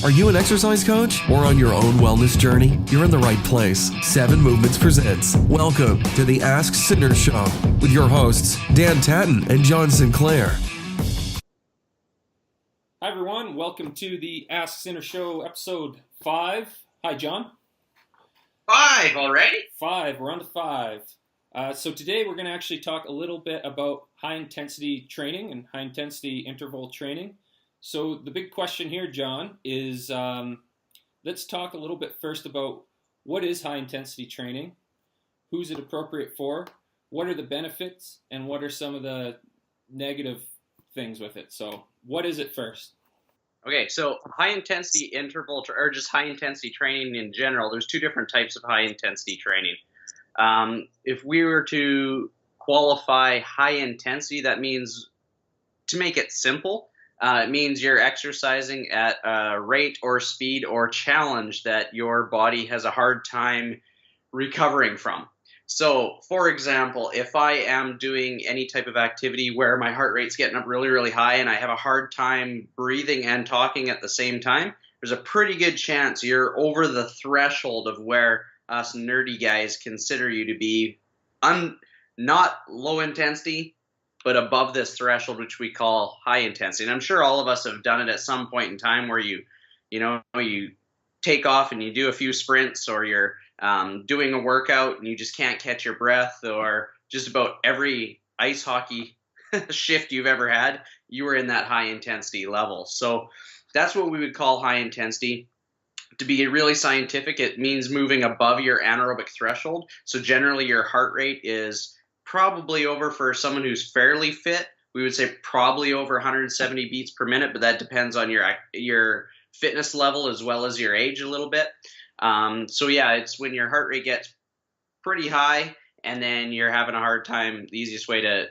Are you an exercise coach or on your own wellness journey? You're in the right place. 7 Movements presents. Welcome to the Ask Sinner Show with your hosts, Dan Tatton and John Sinclair. Hi, everyone. Welcome to the Ask Sinner Show, episode 5. Hi, John. 5 already? 5. We're on to 5. So today we're going to actually talk a little bit about high-intensity training and high-intensity interval training. So the big question here, John, is let's talk a little bit first about what is high-intensity training, who's it appropriate for, what are the benefits, and what are some of the negative things with it. So what is it first? Okay, so high-intensity interval, or just high-intensity training in general, there's 2 different types of high-intensity training. If we were to qualify high-intensity, that means, to make it simple, it means you're exercising at a rate or speed or challenge that your body has a hard time recovering from. So, for example, if I am doing any type of activity where my heart rate's getting up really, really high and I have a hard time breathing and talking at the same time, there's a pretty good chance you're over the threshold of where us nerdy guys consider you to be not low intensity, but above this threshold, which we call high intensity. And I'm sure all of us have done it at some point in time where you take off and you do a few sprints, or you're doing a workout and you just can't catch your breath, or just about every ice hockey shift you've ever had, you were in that high intensity level. So that's what we would call high intensity. To be really scientific, it means moving above your anaerobic threshold. So generally your heart rate is probably over, for someone who's fairly fit, we would say probably over 170 beats per minute, but that depends on your fitness level as well as your age a little bit. So yeah, it's when your heart rate gets pretty high and then you're having a hard time. The easiest way to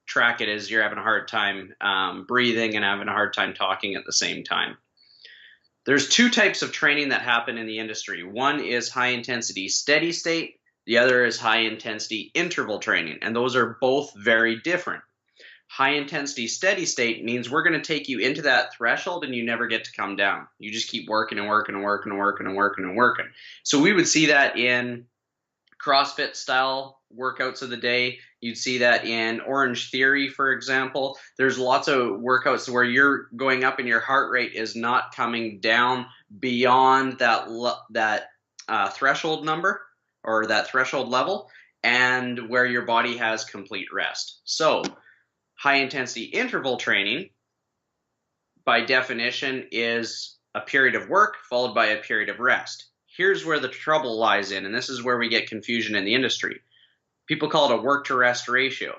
track it is you're having a hard time breathing and having a hard time talking at the same time. There's 2 types of training that happen in the industry. One is high intensity steady state. The other is high intensity interval training. And those are both very different. High intensity steady state means we're going to take you into that threshold and you never get to come down. You just keep working and working and working and working and working and working. So we would see that in CrossFit style workouts of the day. You'd see that in Orange Theory, for example. There's lots of workouts where you're going up and your heart rate is not coming down beyond that threshold number or that threshold level, and where your body has complete rest. So high intensity interval training, by definition, is a period of work followed by a period of rest. Here's where the trouble lies in, and this is where we get confusion in the industry. People call it a work to rest ratio.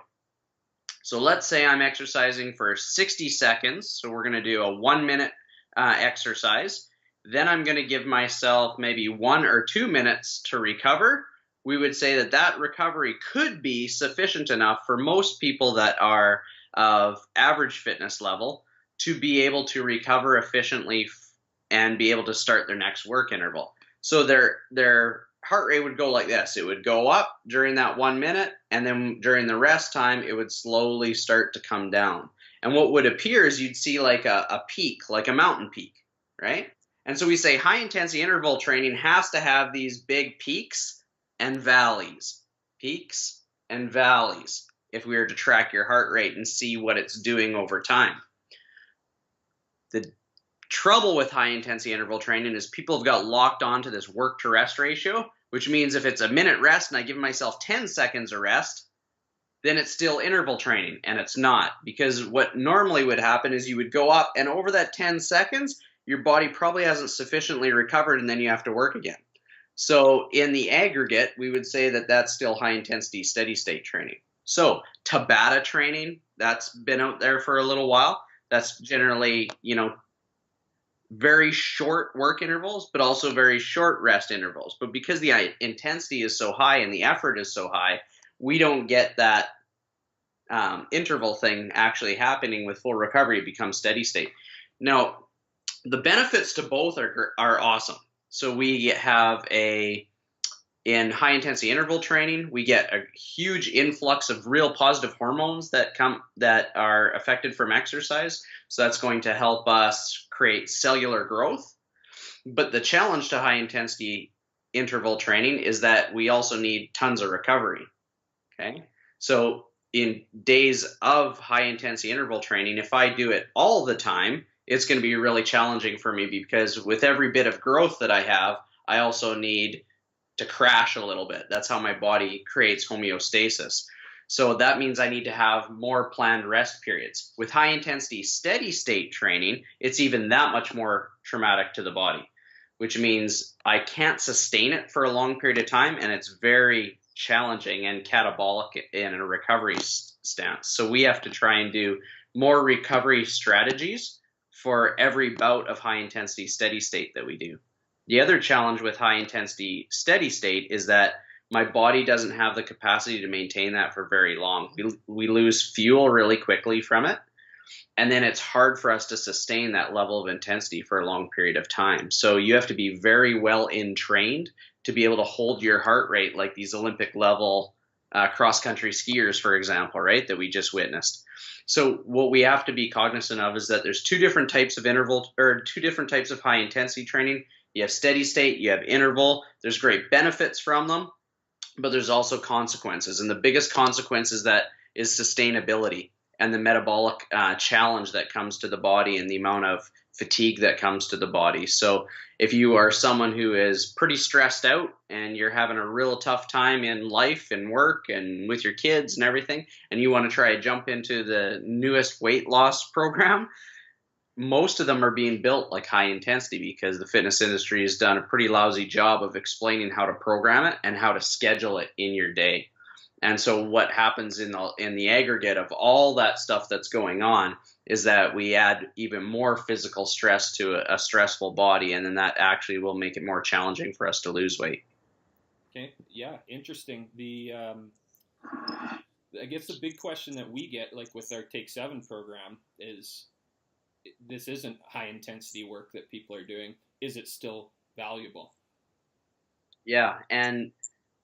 So let's say I'm exercising for 60 seconds. So we're going to do a 1-minute exercise. Then I'm going to give myself maybe 1 or 2 minutes to recover. We would say that recovery could be sufficient enough for most people that are of average fitness level to be able to recover efficiently and be able to start their next work interval. So their heart rate would go like this. It would go up during that 1 minute, and then during the rest time, it would slowly start to come down. And what would appear is you'd see like a peak, like a mountain peak, right? And so we say high intensity interval training has to have these big peaks and valleys, if we were to track your heart rate and see what it's doing over time. The trouble with high intensity interval training is people have got locked onto this work to rest ratio, which means if it's a minute rest and I give myself 10 seconds of rest, then it's still interval training, and it's not, because what normally would happen is you would go up and over that 10 seconds, your body probably hasn't sufficiently recovered and then you have to work again. So in the aggregate, we would say that that's still high intensity steady state training. So Tabata training, that's been out there for a little while. That's generally, very short work intervals, but also very short rest intervals. But because the intensity is so high and the effort is so high, we don't get that interval thing actually happening with full recovery. It becomes steady state. Now, the benefits to both are awesome. So we have in high intensity interval training, we get a huge influx of real positive hormones that are affected from exercise. So that's going to help us create cellular growth. But the challenge to high intensity interval training is that we also need tons of recovery. Okay. So in days of high intensity interval training, if I do it all the time, it's going to be really challenging for me, because with every bit of growth that I have, I also need to crash a little bit. That's how my body creates homeostasis. So that means I need to have more planned rest periods. With high intensity steady state training, it's even that much more traumatic to the body, which means I can't sustain it for a long period of time, and it's very challenging and catabolic in a recovery stance. So we have to try and do more recovery strategies for every bout of high intensity steady state that we do. The other challenge with high intensity steady state is that my body doesn't have the capacity to maintain that for very long. We lose fuel really quickly from it, and then it's hard for us to sustain that level of intensity for a long period of time. So you have to be very well trained to be able to hold your heart rate like these Olympic level cross-country skiers, for example, right, that we just witnessed. So what we have to be cognizant of is that there's two different types of two different types of high intensity training. You have steady state, you have interval. There's great benefits from them, but there's also consequences. And the biggest consequence is sustainability and the metabolic challenge that comes to the body and the amount of fatigue that comes to the body. So if you are someone who is pretty stressed out and you're having a real tough time in life and work and with your kids and everything, and you want to try to jump into the newest weight loss program, most of them are being built like high intensity, because the fitness industry has done a pretty lousy job of explaining how to program it and how to schedule it in your day. And so what happens in the aggregate of all that stuff that's going on is that we add even more physical stress to a stressful body, and then that actually will make it more challenging for us to lose weight. Okay, yeah, interesting. I guess the big question that we get, like with our Take 7 program, is this isn't high intensity work that people are doing. Is it still valuable? Yeah, and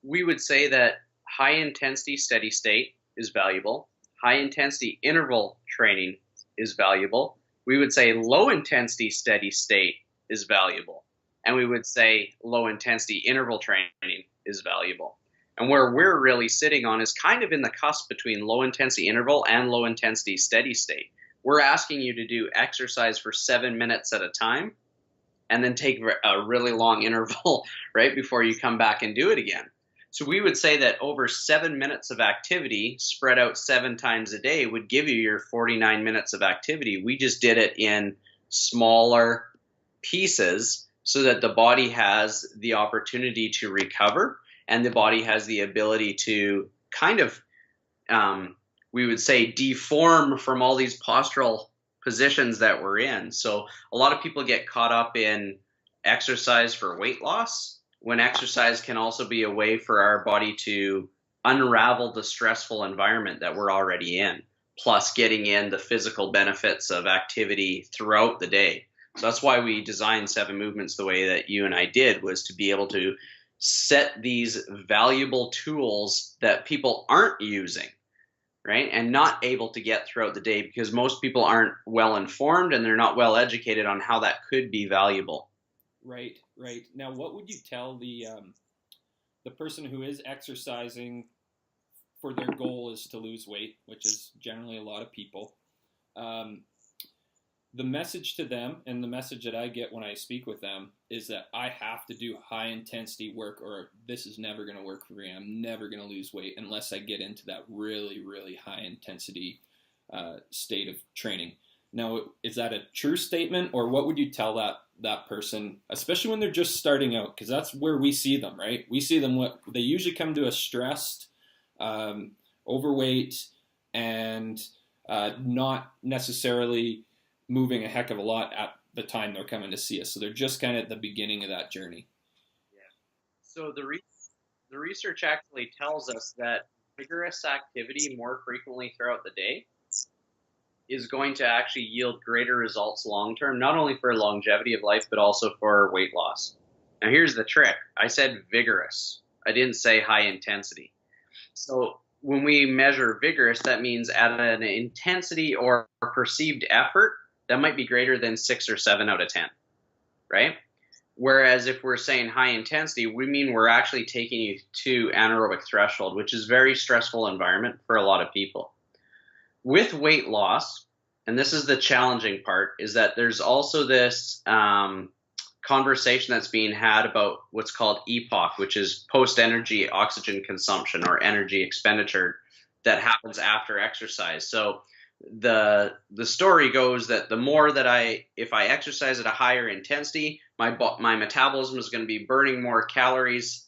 we would say that high intensity steady state is valuable. High intensity interval training is valuable. We would say low intensity steady state is valuable. And we would say low intensity interval training is valuable. And where we're really sitting on is kind of in the cusp between low intensity interval and low intensity steady state. We're asking you to do exercise for 7 minutes at a time and then take a really long interval right before you come back and do it again. So we would say that over 7 minutes of activity spread out 7 times a day would give you your 49 minutes of activity. We just did it in smaller pieces so that the body has the opportunity to recover, and the body has the ability to kind of, we would say, deform from all these postural positions that we're in. So a lot of people get caught up in exercise for weight loss, when exercise can also be a way for our body to unravel the stressful environment that we're already in, plus getting in the physical benefits of activity throughout the day. So that's why we designed 7 movements the way that you and I did, was to be able to set these valuable tools that people aren't using, right, and not able to get throughout the day, because most people aren't well informed and they're not well educated on how that could be valuable. Right. Now, what would you tell the person who is exercising for their goal is to lose weight, which is generally a lot of people? The message to them, and the message that I get when I speak with them, is that I have to do high intensity work, or this is never going to work for me. I'm never going to lose weight unless I get into that really, really high intensity state of training. Now, is that a true statement, or what would you tell that person, especially when they're just starting out? Because that's where we see them, right? We see them, they usually come to us stressed, overweight, and not necessarily moving a heck of a lot at the time they're coming to see us. So they're just kind of at the beginning of that journey. Yeah. So the research actually tells us that vigorous activity more frequently throughout the day is going to actually yield greater results long term, not only for longevity of life, but also for weight loss. Now here's the trick. I said vigorous. I didn't say high intensity. So when we measure vigorous, that means at an intensity or perceived effort that might be greater than 6 or 7 out of 10, right? Whereas if we're saying high intensity, we mean we're actually taking you to anaerobic threshold, which is a very stressful environment for a lot of people. With weight loss, and this is the challenging part, is that there's also this conversation that's being had about what's called EPOC, which is post-energy oxygen consumption or energy expenditure that happens after exercise. So the story goes that the more that if I exercise at a higher intensity, my metabolism is going to be burning more calories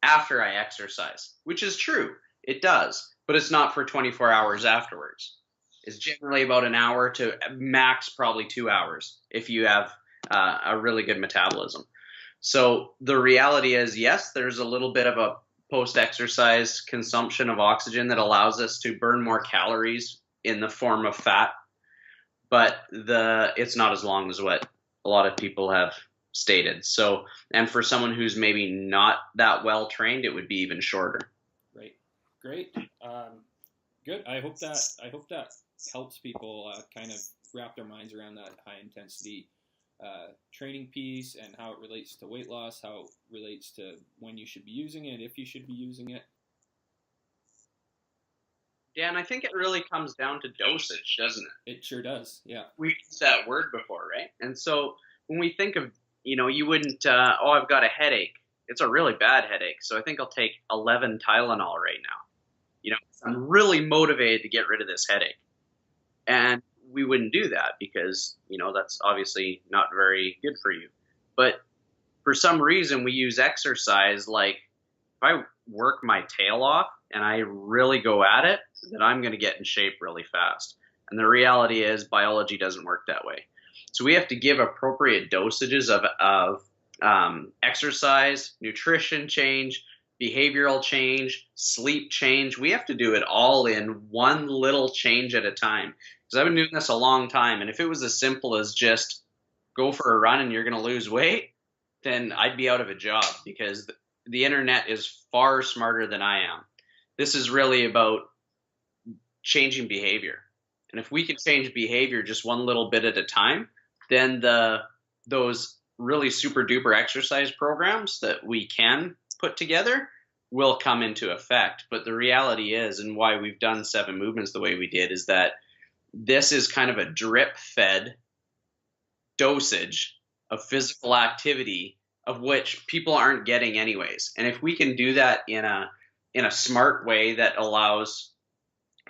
after I exercise, which is true. It does, but it's not for 24 hours afterwards. It's generally about an hour to max probably 2 hours if you have a really good metabolism. So the reality is, yes, there's a little bit of a post-exercise consumption of oxygen that allows us to burn more calories in the form of fat, but it's not as long as what a lot of people have stated. So, and for someone who's maybe not that well trained, it would be even shorter. Right. Great. Good. I hope that helps people kind of wrap their minds around that high intensity training piece and how it relates to weight loss, how it relates to when you should be using it, if you should be using it. Dan, I think it really comes down to dosage, doesn't it? It sure does, yeah. We've used that word before, right? And so when we think of, you wouldn't, I've got a headache. It's a really bad headache, so I think I'll take 11 Tylenol right now. I'm really motivated to get rid of this headache. And we wouldn't do that because, that's obviously not very good for you. But for some reason, we use exercise like if I work my tail off and I really go at it, then I'm going to get in shape really fast. And the reality is biology doesn't work that way. So we have to give appropriate dosages of exercise, nutrition change, behavioral change, sleep change. We have to do it all in one little change at a time. Because I've been doing this a long time. And if it was as simple as just go for a run and you're going to lose weight, then I'd be out of a job because the internet is far smarter than I am. This is really about changing behavior. And if we can change behavior just one little bit at a time, then those really super duper exercise programs that we can put together will come into effect. But the reality is, and why we've done 7 movements the way we did, is that this is kind of a drip fed dosage of physical activity of which people aren't getting anyways. And if we can do that in a smart way that allows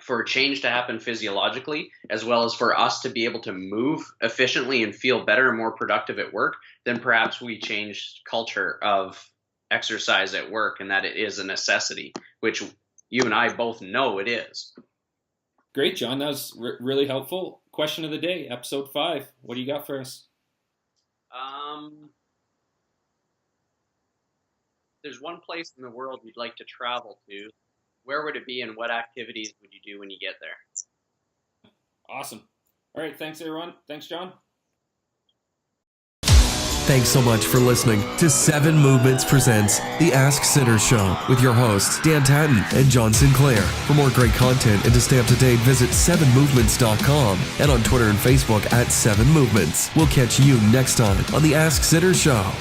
for change to happen physiologically, as well as for us to be able to move efficiently and feel better and more productive at work, then perhaps we change culture of exercise at work and that it is a necessity, which you and I both know it is. Great, John. That was really helpful. Question of the day, episode 5. What do you got for us? There's one place in the world you'd like to travel to. Where would it be and what activities would you do when you get there? Awesome. All right. Thanks, everyone. Thanks, John. Thanks so much for listening to 7 Movements Presents The Ask Sinner Show with your hosts, Dan Tatton and John Sinclair. For more great content and to stay up to date, visit 7movements.com and on Twitter and Facebook at 7movements. We'll catch you next time on The Ask Sinner Show.